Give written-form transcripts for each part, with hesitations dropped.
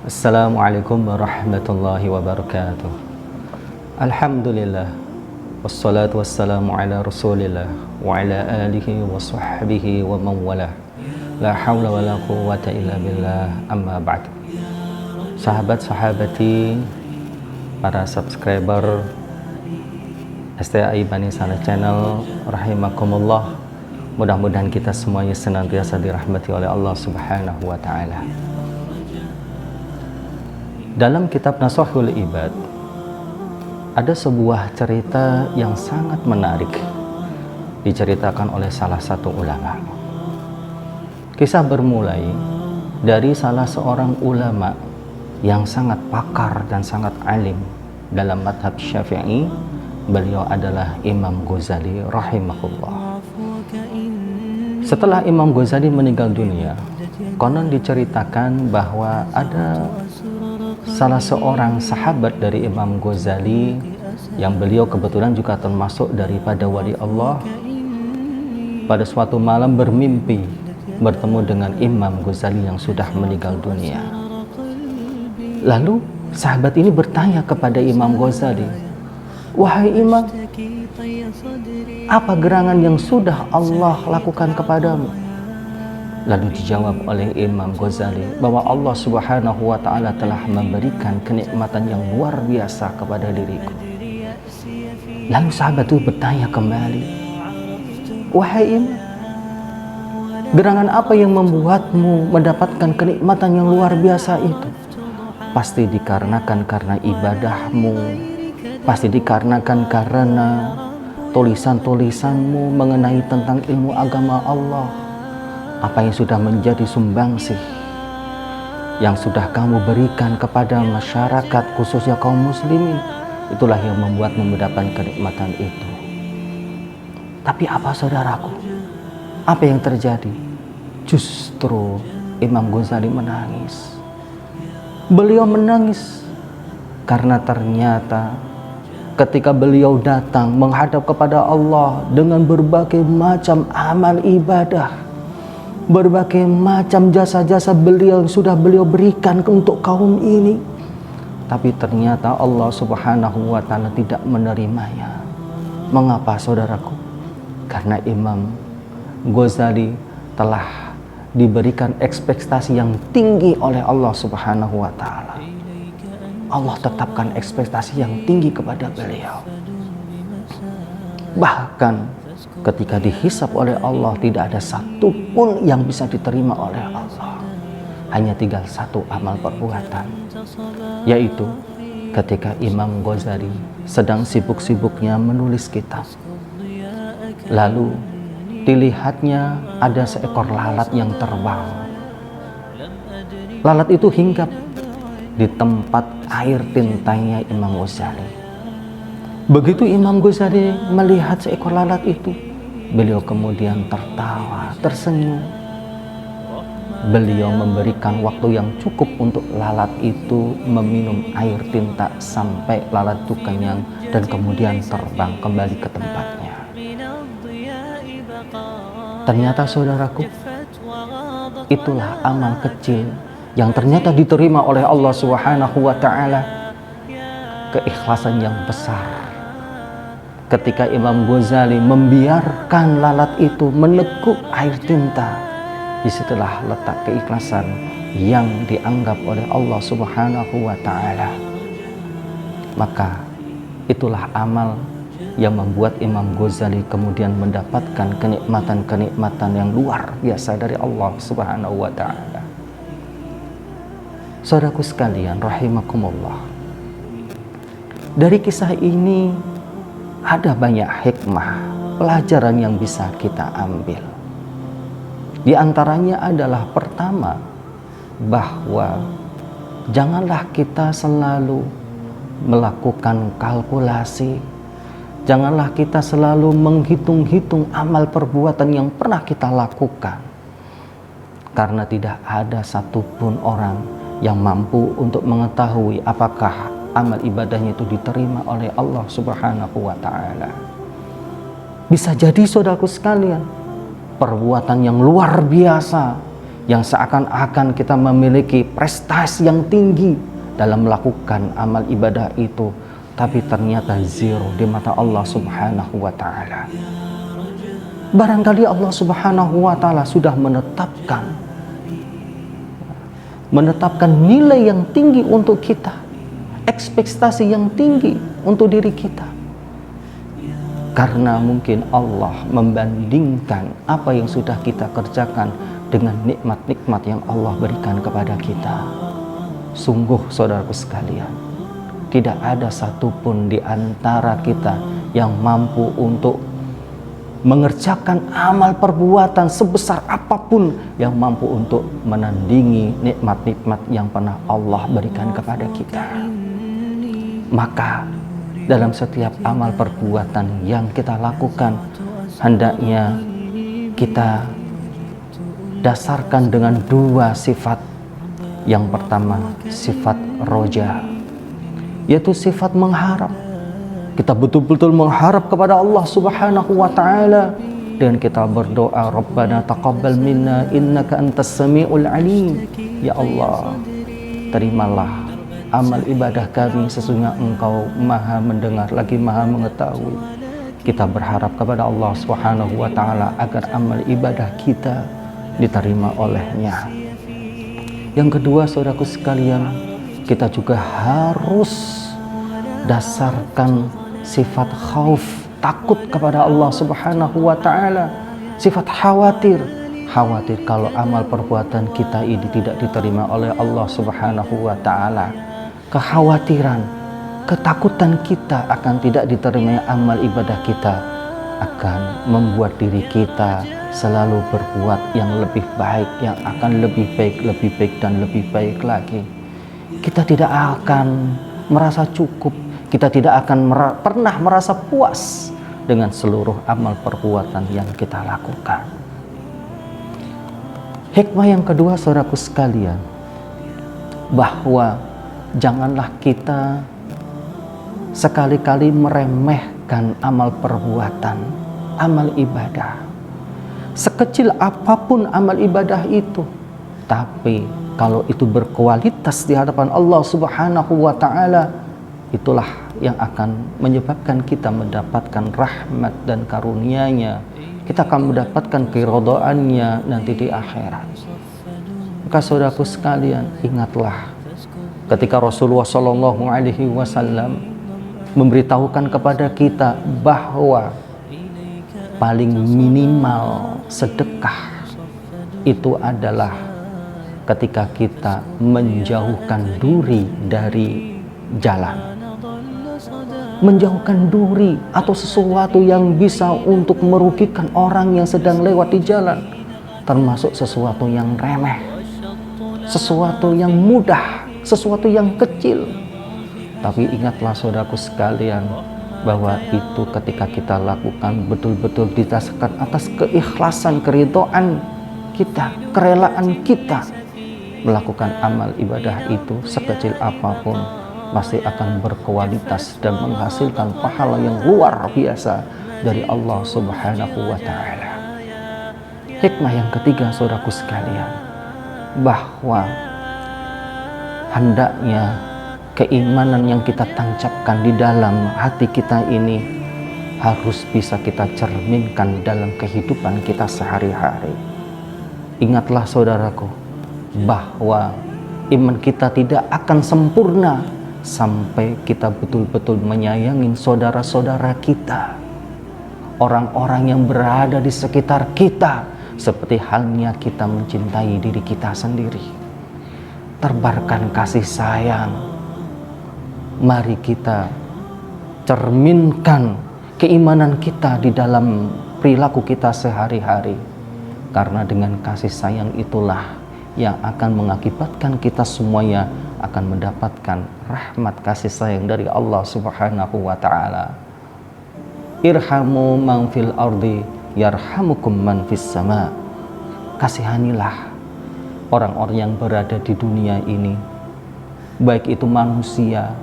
Assalamualaikum warahmatullahi wabarakatuh. Alhamdulillah, wassalatu wassalamu ala rasulillah wa ala alihi wa sahbihi wa man walah. La hawla wa la quwwata illa billah, amma ba'd. Sahabat-sahabati, para subscriber STAI Bani Saleh Channel, rahimakumullah. Mudah-mudahan kita semuanya senantiasa dirahmati oleh Allah Subhanahu wa ta'ala. Dalam kitab Nashahul Ibad ada sebuah cerita yang sangat menarik diceritakan oleh salah satu ulama. Kisah bermulai dari salah seorang ulama yang sangat pakar dan sangat alim dalam madhab Syafi'i. Beliau adalah Imam Ghazali rahimahullah. Setelah Imam Ghazali meninggal dunia, konon diceritakan bahwa ada salah seorang sahabat dari Imam Ghazali yang beliau kebetulan juga termasuk daripada wali Allah, pada suatu malam bermimpi bertemu dengan Imam Ghazali yang sudah meninggal dunia. Lalu sahabat ini bertanya kepada Imam Ghazali, "Wahai Imam, apa gerangan yang sudah Allah lakukan kepadamu?" Lalu dijawab oleh Imam Ghazali bahwa Allah Subhanahu wa ta'ala telah memberikan kenikmatan yang luar biasa kepada diriku. Lalu sahabat itu bertanya kembali, "Wahai Imam, gerangan apa yang membuatmu mendapatkan kenikmatan yang luar biasa itu?" "Pasti dikarenakan karena ibadahmu, pasti dikarenakan karena tulisan-tulisanmu mengenai tentang ilmu agama Allah. Apa yang sudah menjadi sumbangsih yang sudah kamu berikan kepada masyarakat, khususnya kaum muslimin, itulah yang membuatmu mendapatkan kenikmatan itu." Tapi apa saudaraku? Apa yang terjadi? Justru Imam Ghazali menangis. Beliau menangis karena ternyata ketika beliau datang menghadap kepada Allah dengan berbagai macam amal ibadah, berbagai macam jasa-jasa beliau yang sudah beliau berikan untuk kaum ini, tapi ternyata Allah Subhanahu wa ta'ala tidak menerimanya. Mengapa saudaraku? Karena Imam Ghazali telah diberikan ekspektasi yang tinggi oleh Allah Subhanahu wa ta'ala. Allah tetapkan ekspektasi yang tinggi kepada beliau. Bahkan ketika dihisap oleh Allah, tidak ada satu pun yang bisa diterima oleh Allah. Hanya tinggal satu amal perbuatan, yaitu ketika Imam Ghazali sedang sibuk-sibuknya menulis kitab, lalu dilihatnya ada seekor lalat yang terbang. Lalat itu hinggap di tempat air tintanya Imam Ghazali. Begitu Imam Ghazali melihat seekor lalat itu, beliau kemudian tertawa, tersenyum. Beliau memberikan waktu yang cukup untuk lalat itu meminum air tinta sampai lalat itu kenyang dan kemudian terbang kembali ke tempatnya. Ternyata saudaraku, itulah amal kecil yang ternyata diterima oleh Allah Subhanahu wa ta'ala. Keikhlasan yang besar ketika Imam Ghazali membiarkan lalat itu meneguk air tinta, disitulah letak keikhlasan yang dianggap oleh Allah Subhanahu wa ta'ala. Maka itulah amal yang membuat Imam Ghazali kemudian mendapatkan kenikmatan-kenikmatan yang luar biasa dari Allah Subhanahu wa ta'ala. Saudaraku sekalian rahimakumullah, dari kisah ini ada banyak hikmah, pelajaran yang bisa kita ambil. Di antaranya adalah pertama, bahwa janganlah kita selalu melakukan kalkulasi, janganlah kita selalu menghitung-hitung amal perbuatan yang pernah kita lakukan, karena tidak ada satupun orang yang mampu untuk mengetahui apakah amal ibadahnya itu diterima oleh Allah Subhanahu wa ta'ala. Bisa jadi saudaraku sekalian, perbuatan yang luar biasa yang seakan-akan kita memiliki prestasi yang tinggi dalam melakukan amal ibadah itu, tapi ternyata zero di mata Allah Subhanahu wa Ta'ala. Barangkali Allah Subhanahu wa Ta'ala sudah menetapkan nilai yang tinggi untuk kita, ekspektasi yang tinggi untuk diri kita, karena mungkin Allah membandingkan apa yang sudah kita kerjakan dengan nikmat-nikmat yang Allah berikan kepada kita. Sungguh saudaraku sekalian, tidak ada satupun di antara kita yang mampu untuk mengerjakan amal perbuatan sebesar apapun yang mampu untuk menandingi nikmat-nikmat yang pernah Allah berikan kepada kita. Maka dalam setiap amal perbuatan yang kita lakukan, hendaknya kita dasarkan dengan dua sifat. Yang pertama, sifat roja, yaitu sifat mengharap. Kita betul-betul mengharap kepada Allah Subhanahu wa Ta'ala, dan kita berdoa, Rabbana taqabbal minna innaka antas sami'ul alim. Ya Allah, terimalah amal ibadah kami, sesungguhnya Engkau Maha mendengar lagi Maha mengetahui. Kita berharap kepada Allah Subhanahu wa Ta'ala agar amal ibadah kita diterima olehnya. Yang kedua, saudaraku sekalian, kita juga harus dasarkan sifat khauf, takut kepada Allah Subhanahu wa Ta'ala, sifat khawatir kalau amal perbuatan kita ini tidak diterima oleh Allah Subhanahu wa Ta'ala. Kekhawatiran, ketakutan kita akan tidak diterima amal ibadah kita akan membuat diri kita selalu berbuat yang lebih baik, yang akan lebih baik dan lebih baik lagi. Kita tidak akan merasa cukup, kita tidak akan pernah merasa puas dengan seluruh amal perbuatan yang kita lakukan. Hikmah yang kedua, saudaraku sekalian, bahwa janganlah kita sekali-kali meremehkan amal perbuatan, amal ibadah. Sekecil apapun amal ibadah itu, tapi kalau itu berkualitas di hadapan Allah Subhanahu wa Ta'ala, itulah yang akan menyebabkan kita mendapatkan rahmat dan karunia-Nya. Kita akan mendapatkan keridhaannya nanti di akhirat. Maka saudaraku sekalian, ingatlah ketika Rasulullah SAW memberitahukan kepada kita bahwa paling minimal sedekah itu adalah ketika kita menjauhkan duri dari jalan, menjauhkan duri atau sesuatu yang bisa untuk merugikan orang yang sedang lewat di jalan, termasuk sesuatu yang remeh, sesuatu yang mudah, sesuatu yang kecil. Tapi ingatlah saudaraku sekalian, bahwa itu ketika kita lakukan betul-betul didasarkan atas keikhlasan, keridhaan kita, kerelaan kita melakukan amal ibadah itu, sekecil apapun pasti akan berkualitas dan menghasilkan pahala yang luar biasa dari Allah Subhanahu wa Ta'ala. Hikmah yang ketiga, saudaraku sekalian, bahwa hendaknya keimanan yang kita tancapkan di dalam hati kita ini harus bisa kita cerminkan dalam kehidupan kita sehari-hari. Ingatlah saudaraku, bahwa iman kita tidak akan sempurna sampai kita betul-betul menyayangi saudara-saudara kita, orang-orang yang berada di sekitar kita, seperti halnya kita mencintai diri kita sendiri. Tebarkan kasih sayang. Mari kita cerminkan keimanan kita di dalam perilaku kita sehari-hari, karena dengan kasih sayang itulah yang akan mengakibatkan kita semuanya akan mendapatkan rahmat kasih sayang dari Allah Subhanahu wa Ta'ala. Irhamu man fil ardi yarhamukum man fis sama. Kasihanilah orang-orang yang berada di dunia ini, baik itu manusia,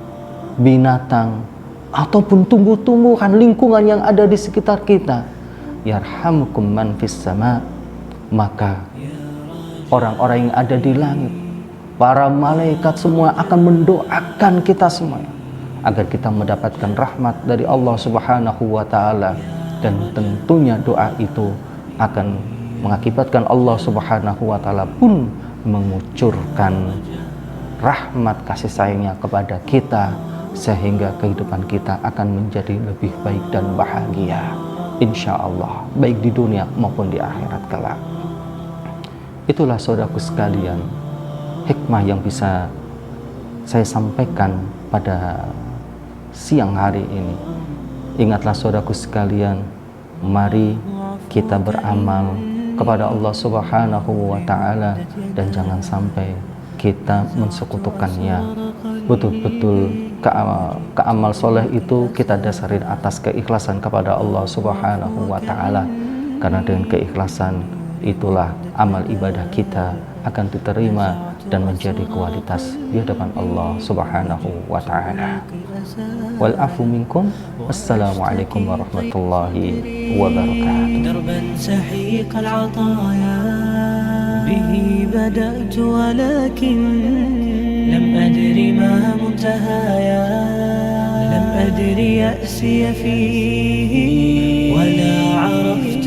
binatang, ataupun tumbuh-tumbuhan, lingkungan yang ada di sekitar kita. Yarhamukum man fis sama. Maka orang-orang yang ada di langit, para malaikat semua akan mendoakan kita semua agar kita mendapatkan rahmat dari Allah Subhanahu wa taala, dan tentunya doa itu akan mengakibatkan Allah Subhanahu wa taala pun mengucurkan rahmat kasih sayangnya kepada kita, sehingga kehidupan kita akan menjadi lebih baik dan bahagia insya Allah, baik di dunia maupun di akhirat kelak. Itulah saudaraku sekalian hikmah yang bisa saya sampaikan pada siang hari ini. Ingatlah saudaraku sekalian, mari kita beramal kepada Allah Subhanahu wa taala dan jangan sampai kita mensekutukannya. Betul-betul keamal soleh itu kita dasarin atas keikhlasan kepada Allah Subhanahu wa taala, karena dengan keikhlasan itulah amal ibadah kita akan diterima dan menjadi kualitas di hadapan Allah Subhanahu wa taala. Wal afu minkum. Assalamualaikum warahmatullahi wabarakatuh. Darban sahiq al-ataya bihi bada'tu walakin lam adri ma muntahaya lam adri ya'si fihi wa la 'araftu